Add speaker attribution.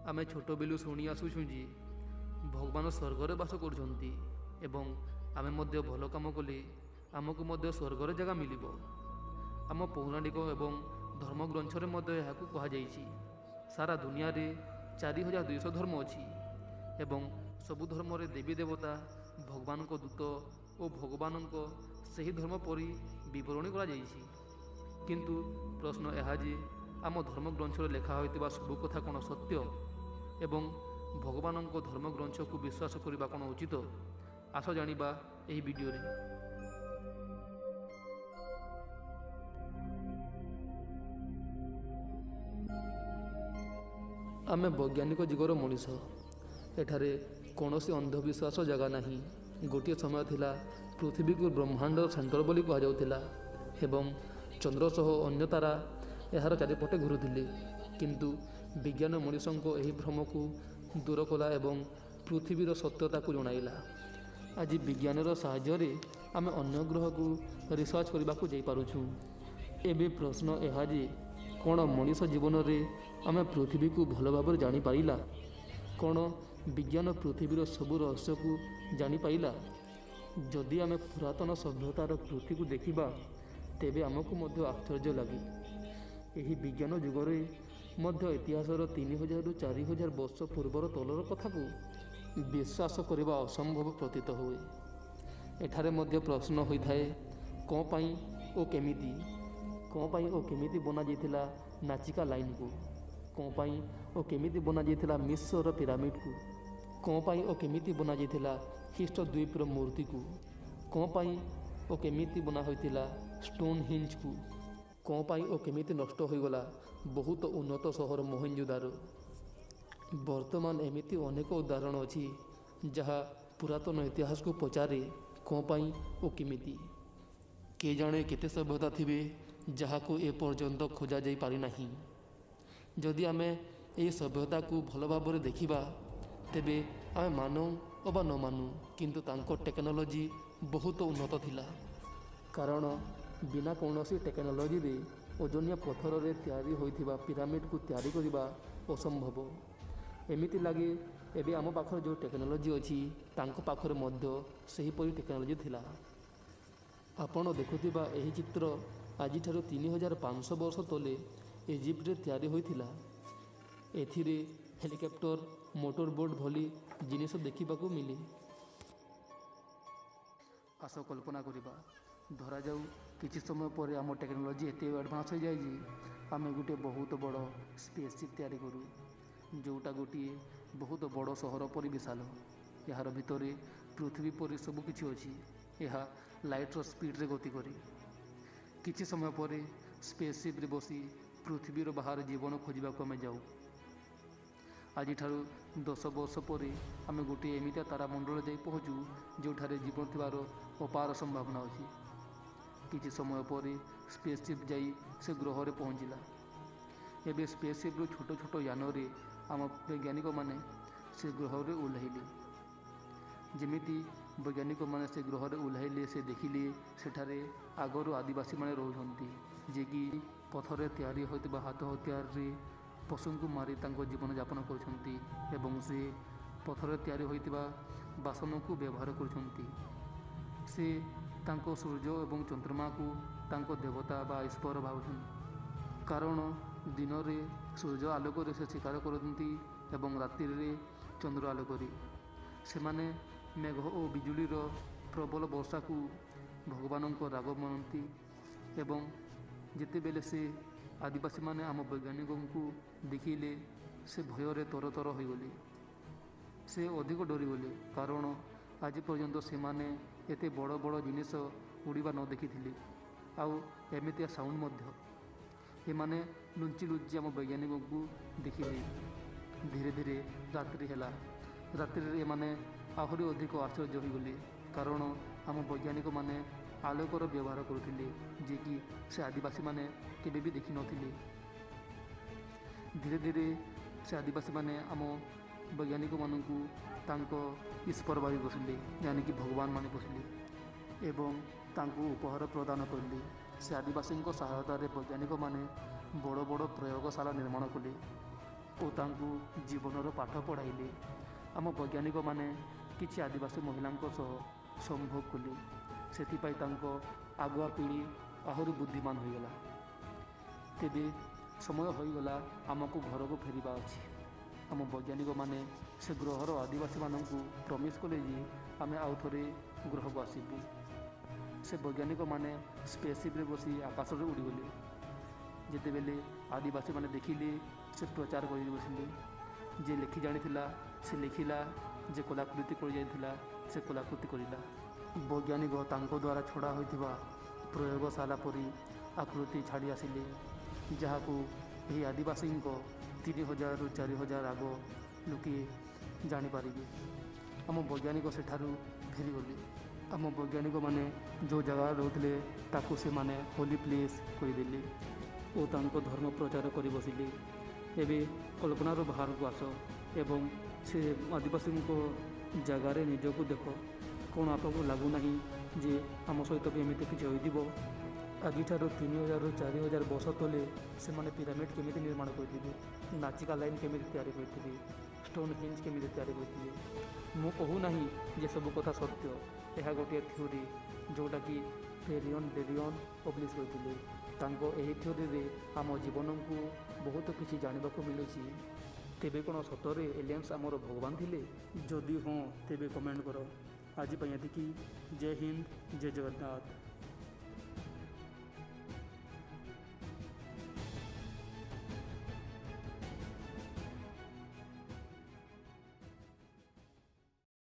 Speaker 1: आमे छोट बेलू शुणी आसुछुं जे भगवान स्वर्गर बास करुछंती एवं आमे मध्य भल काम कले आमको मध्य स्वर्गर जगह मिलिब। आम पौराणिक एवं धर्मग्रंथरे मध्य एहाकु कहुଯାଇଛି। सारा दुनिया रे 4200 धर्म अछि एवं सबु धर्म रे देवी देवता भगवान को दूत और भगवान को सही धर्म परि विवरणी करा जाइछि। किंतु प्रश्न यह जे आम धर्मग्रंथरे लेखा होइतिबा सबु कथा कोन सत्य एवं भगवान को धर्मग्रंथ को विश्वास करने कौन उचित? आस जानिबा एही वीडियो रे। आमे वैज्ञानिक जुगर मनीष एठारे कौनसी अंधविश्वास जगह नहीं। गोटे समय थिला पृथ्वी को ब्रह्मांड सेंटर बोली कह जाउथिला एवं चंद्र सह अन्य तारा यार चारिपटे घुरुथिले। किंतु विज्ञान मनीषों को यही भ्रम को दूर कला एवं पृथ्वीर सत्यता को जणाइला। आज विज्ञानर साहाय्य आमे अन्य ग्रह को रिसर्च करने को जाई पारुछु। एबे प्रश्न यह जे कौन मनीष जीवन रे आमे पृथ्वी को भल भाव जानी पारिला? कौन विज्ञान पृथ्वीर सबु रहस्य को जानी पाइला? जदि आमे पुरातन सभ्यतार पृथ्वी को देखिबा तेबे आमको मध्य आश्चर्य लगे। यही विज्ञान जुगरे मध्य इतिहासर 3000 रु 4000 वर्ष पूर्वर तलर कथा को विश्वास करने असंभव प्रतीत हुए। एठारे मध्य प्रश्न होता है कौन पाई ओ केमिति बना जाइथिला नाचिका लाइन को, कौन पाई ओ केमिति बना जाइथिला मिस्र पिरामिड को, कौन पाई ओ केमिति बना जाइथिला हिस्ट द्वीपर मूर्ति को, कौन पाई ओ केमिति बना होइथिला स्टोन हिंज को, कौन पाई ओ केमिति नष्ट होइगला बहुत उन्नत सहर मोहेंजोदारो। वर्तमान एमिति अनेक उदाहरण अछि जहाँ पुरातन इतिहास को पचारे कौन पाई ओ केमिति। के जाने केते सभ्यता थिबे जहाँ को ए पर्यंत खोजा जाई पारि नाही। जदि आमे ए सभ्यता को भल भाव देखिबा तेबे आमे मानु अबा न मानु किंतु तांको टेक्नोलोजी बहुत उन्नत थिला। कारण बिना कौनसी टेक्नोलोजी रे ओजनिया पत्थर रे तैयारी होइथिबा पिरामिड को तैयारी करिबा असंभव। एमिति लागे एबे आम पाखर जो टेक्नोलोजी अछि तांको पाखर मध्य सही परि टेक्नोलोजी थिला। आपण देखुथिबा एही चित्र आजि ठारो 3500 वर्ष तले इजिप्ट रे तैयारी होइथिला। एथिरे हेलिकॉप्टर मोटर बोट भली जिनिस देखिबाकू मिले। आस कल्पना करिबा धरा जाऊ किछि समय पर आम टेक्नोलोजी एते एडवांस हो जाए जे आमे गोटे बहुत बड़ स्पेसशिप तैयारी करूँ जोटा गोटे बहुत बड़ सहर पर विशाल। यार भितर पृथ्वी पर सबकिछि अछि। यह लाइटर स्पीड रे गति करे। किछि समय पर स्पेसशिप रे बसी पृथ्वीर बाहर जीवन खोजा आमे जाऊ। आज 10 वर्ष पर आमे गोटे एमितिया तारामंडल जाई पहुँचू जोठारे जीवन थिबार अपार संभावना अछि। किछि समय पर स्पेसशिप जाई से ग्रह रे पहुँचला। एबे स्पेसशिप रो छोट छोट यान रे आम वैज्ञानिक माने से ग्रह रे ओह्लाइले। जेमिति वैज्ञानिक माने से ग्रह रे ओह्लाइले से देखिले सेठारे आगरो आदिवासी माने रहउछंती जे कि पथरे तैयारी होइतिबा हाथ हथियार रे पशु को मारी तांको जीवन यापन करुछंती एवं से पथरे तैयारी होइतिबा बासन को व्यवहार करुछंती। से तांको सूर्य एवं चंद्रमा को तांको देवता बा ईश्वर भावुछंती। कारण दिन रे सूर्य आलोक रे से शिकार करती एवं राति रे चंद्र आलोक रे से माने मेघ और बिजुलीर प्रबल वर्षा को भगवान को राग मनती एवं जिते बेले से आदिवासी माने आम वैज्ञानिक को देखिले से भयर तर तर हो गले। से अधिक डरीगले कारण आज पर्यंत से माने एते बड़ बड़ जिनिस उड़ीबा न देखी आउ एमितिया साउंड मध्य एमाने लुंची लुच्ची आम वैज्ञानिक को देखिले। धीरे धीरे रात्रि हैला। रात्रि एमाने आहरी अधिक आश्चर्य होगले कारण आम वैज्ञानिक माने आलोकर व्यवहार करुथिले जे कि से आदिवासी माने केबे भी देखि नथिले। धीरे धीरे से आदिवासी माने आम वैज्ञानिक मानकू तांको ईश्वर भावी बसिले यानी कि भगवान माने बसिले एवं तांको उपहार प्रदान करले। से आदिवासी सहायतार वैज्ञानिक माने बड़ बड़ प्रयोगशाला निर्माण कले। ଓ ତାଙ୍କୁ ଜୀବନର ପାଠ ପଢ଼ାଇଲେ। ଆମ ବୈଜ୍ଞାନିକମାନେ କିଛି ଆଦିବାସୀ ମହିଳାଙ୍କ ସହ ସମ୍ଭୋଗ କଲେ। ସେଥିପାଇଁ ତାଙ୍କ ଆଗୁଆ ପିଢ଼ି ଆହୁରି ବୁଦ୍ଧିମାନ ହୋଇଗଲା। ତେବେ ସମୟ ହୋଇଗଲା ଆମକୁ ଘରକୁ ଫେରିବା ଅଛି। ଆମ ବୈଜ୍ଞାନିକମାନେ ସେ ଗ୍ରହର ଆଦିବାସୀମାନଙ୍କୁ ପ୍ରମିସ୍ କଲେ ଯେ ଆମେ ଆଉ ଥରେ ଗ୍ରହକୁ ଆସିବୁ। ସେ ବୈଜ୍ଞାନିକମାନେ ସ୍ପେସସିପ୍ରେ ବସି ଆକାଶରେ ଉଡ଼ିଗଲେ। ଯେତେବେଳେ ଆଦିବାସୀମାନେ ଦେଖିଲେ, ସେ ପ୍ରଚାର କରି ବସିଲେ। ଯେ ଲେଖି ଜାଣିଥିଲା ସେ ଲେଖିଲା, ଯେ କଲାକୃତି କରିଯାଇଥିଲା ସେ କଲାକୃତି କରିଲା। ବୈଜ୍ଞାନିକ ତାଙ୍କ ଦ୍ୱାରା ଛଡ଼ା ହୋଇଥିବା ପ୍ରୟୋଗଶାଳା ପରି ଆକୃତି ଛାଡ଼ି ଆସିଲେ, ଯାହାକୁ ଏହି ଆଦିବାସୀଙ୍କ 3000ରୁ 4000 ଆଗ ଲୋକେ ଜାଣିପାରିବେ। ଆମ ବୈଜ୍ଞାନିକ ସେଠାରୁ ଫେରିଗଲେ। ଆମ ବୈଜ୍ଞାନିକମାନେ ଯେଉଁ ଜାଗାରେ ରହୁଥିଲେ ତାକୁ ସେମାନେ ହୋଲି ପ୍ଲେସ୍ କରିଦେଲେ ଓ ତାଙ୍କ ଧର୍ମ ପ୍ରଚାର କରି ବସିଲେ। ଏବେ କଳ୍ପନାରୁ ବାହାରକୁ ଆସ ଏବଂ ସେ ଆଦିବାସୀଙ୍କ ଜାଗାରେ ନିଜକୁ ଦେଖ। କ'ଣ ଆପଣଙ୍କୁ ଲାଗୁନାହିଁ ଯେ ଆମ ସହିତ ବି ଏମିତି କିଛି ହୋଇଥିବ? ଆଜିଠାରୁ 3000ରୁ 4000 ବର୍ଷ ତଳେ ସେମାନେ ପିରାମିଡ଼ କେମିତି ନିର୍ମାଣ କରିଥିବେ, ନାଚିକା ଲାଇନ୍ କେମିତି ତିଆରି କରିଥିବେ, ଷ୍ଟୋନ୍ ହିଞ୍ଜ କେମିତି ତିଆରି କରିଥିବେ। ମୁଁ କହୁନାହିଁ ଯେ ସବୁ କଥା ସତ୍ୟ। ଏହା ଗୋଟିଏ ଥିଓରି ଯେଉଁଟାକି ପେରିୟନ୍ ଡେରିୟନ୍ ପବ୍ଲିଶ୍ କରିଥିଲେ। ତାଙ୍କ ଏହି ଥିଓରିରେ ଆମ ଜୀବନକୁ ବହୁତ କିଛି ଜାଣିବାକୁ ମିଳୁଛି। ତେବେ କ'ଣ ସତରେ ଏଲିଏନ୍ସ ଆମର ଭଗବାନ ଥିଲେ? ଯଦି ହଁ ତେବେ କମେଣ୍ଟ କର। ଆଜି ପାଇଁ ଏତିକି। ଜୟ ହିନ୍ଦ, ଜୟ ଜଗନ୍ନାଥ।